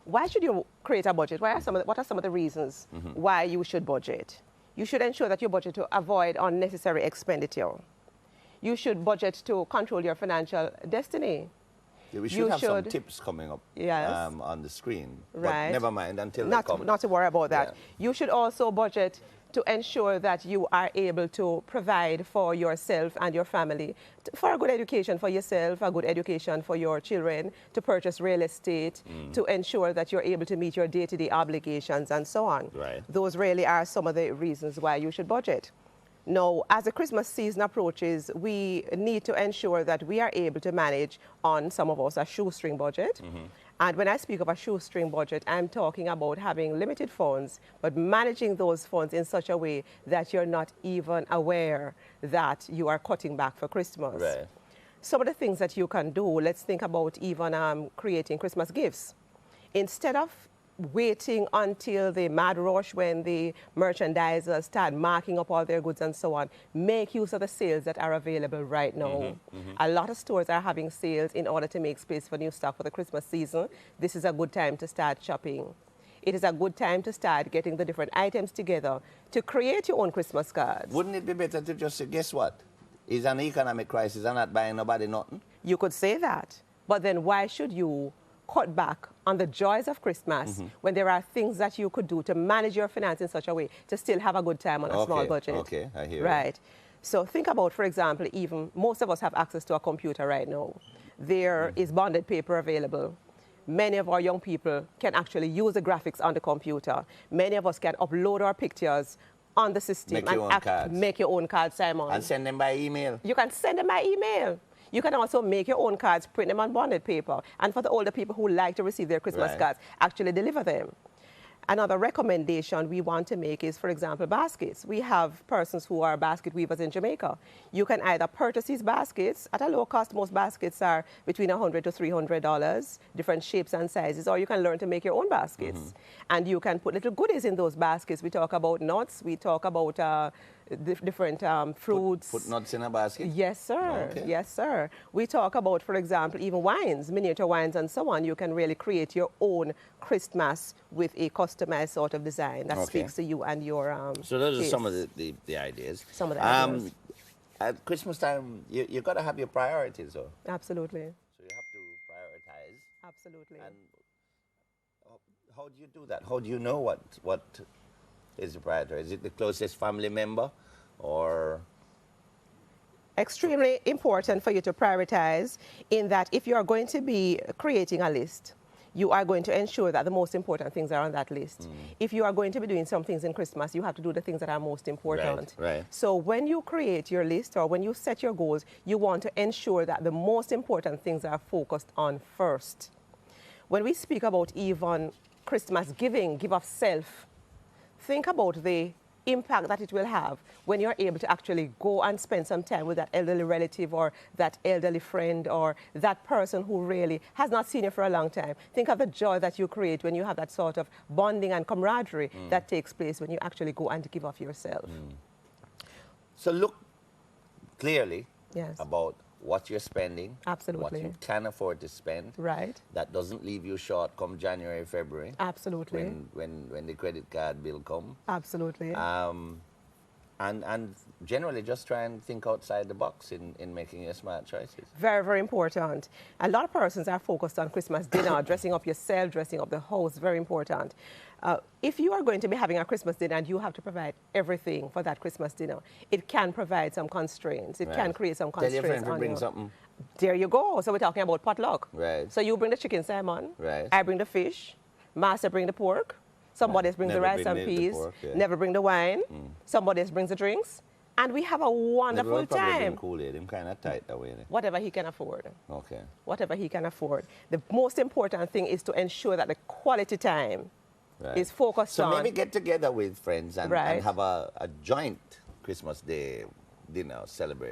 Why should you create a budget? What are some of the reasons why you should budget? You should ensure that you budget to avoid unnecessary expenditure. You should budget to control your financial destiny. Yeah, we should have some tips coming up on the screen. Right. But never mind until they come. Not to worry about that. Yeah. You should also budget to ensure that you are able to provide for yourself and your family, for a good education for yourself, a good education for your children, to purchase real estate, to ensure that you're able to meet your day-to-day obligations and so on. Right. Those really are some of the reasons why you should budget. Now, as the Christmas season approaches, we need to ensure that we are able to manage on some of us a shoestring budget. And when I speak of a shoestring budget, I'm talking about having limited funds, but managing those funds in such a way that you're not even aware that you are cutting back for Christmas. Right. Some of the things that you can do, let's think about even creating Christmas gifts. Instead of waiting until the mad rush when the merchandisers start marking up all their goods and so on, make use of the sales that are available right now. A lot of stores are having sales in order to make space for new stock for the Christmas season. This is a good time to start shopping. It is a good time to start getting the different items together to create your own Christmas cards. Wouldn't it be better to just say, guess what? It's an economic crisis. I'm not buying nobody nothing. You could say that, but then why should you cut back on the joys of Christmas when there are things that you could do to manage your finance in such a way to still have a good time on a small budget? Okay, I hear Right. So think about, for example, even most of us have access to a computer right now. There is bonded paper available. Many of our young people can actually use the graphics on the computer. Many of us can upload our pictures on the system make your own cards, Simon. And send them by email. You can send them by email. You can also make your own cards, print them on bonded paper. And for the older people who like to receive their Christmas cards, actually deliver them. Another recommendation we want to make is, for example, baskets. We have persons who are basket weavers in Jamaica. You can either purchase these baskets at a low cost. Most baskets are between $100 to $300, different shapes and sizes, or you can learn to make your own baskets. And you can put little goodies in those baskets. We talk about nuts, we talk about different fruits. Put nuts in a basket? Yes, sir. Okay. Yes, sir. We talk about, for example, even wines, miniature wines and so on. You can really create your own Christmas with a customized sort of design that speaks to you and your So those taste. are some of the ideas. Some of the ideas. At Christmas time, you got to have your priorities, though. Absolutely. So you have to prioritize. Absolutely. And how do you do that? How do you know what is the priority? Is it the closest family member or? Extremely important for you to prioritize in that if you are going to be creating a list, you are going to ensure that the most important things are on that list. If you are going to be doing some things in Christmas, you have to do the things that are most important. Right. So when you create your list or when you set your goals, you want to ensure that the most important things are focused on first. When we speak about even Christmas giving, give of self, think about the impact that it will have when you're able to actually go and spend some time with that elderly relative or that elderly friend or that person who really has not seen you for a long time. Think of the joy that you create when you have that sort of bonding and camaraderie that takes place when you actually go and give of yourself. So look clearly Yes. about what you're spending, Absolutely. what you can afford to spend. Right. That doesn't leave you short come January, February. Absolutely. When the credit card bill come. Absolutely. And generally just try and think outside the box in making your smart choices. Very, very important. A lot of persons are focused on Christmas dinner, dressing up yourself, dressing up the house, very important. If you are going to be having a Christmas dinner and you have to provide everything for that Christmas dinner, it can provide some constraints. It can create some constraints. Tell your friend to bring something. There you go. So we're talking about potluck. Right. So you bring the chicken, Simon. Right. I bring the fish. Master bring the pork. Somebody else brings the rice and peas. Never bring the wine. Somebody else brings the drinks. And we have a wonderful time. Kool-Aid. I'm kind of tight that way. Whatever he can afford. Okay. Whatever he can afford. The most important thing is to ensure that the quality time is focused on. So maybe get together with friends and have a joint Christmas Day dinner celebration.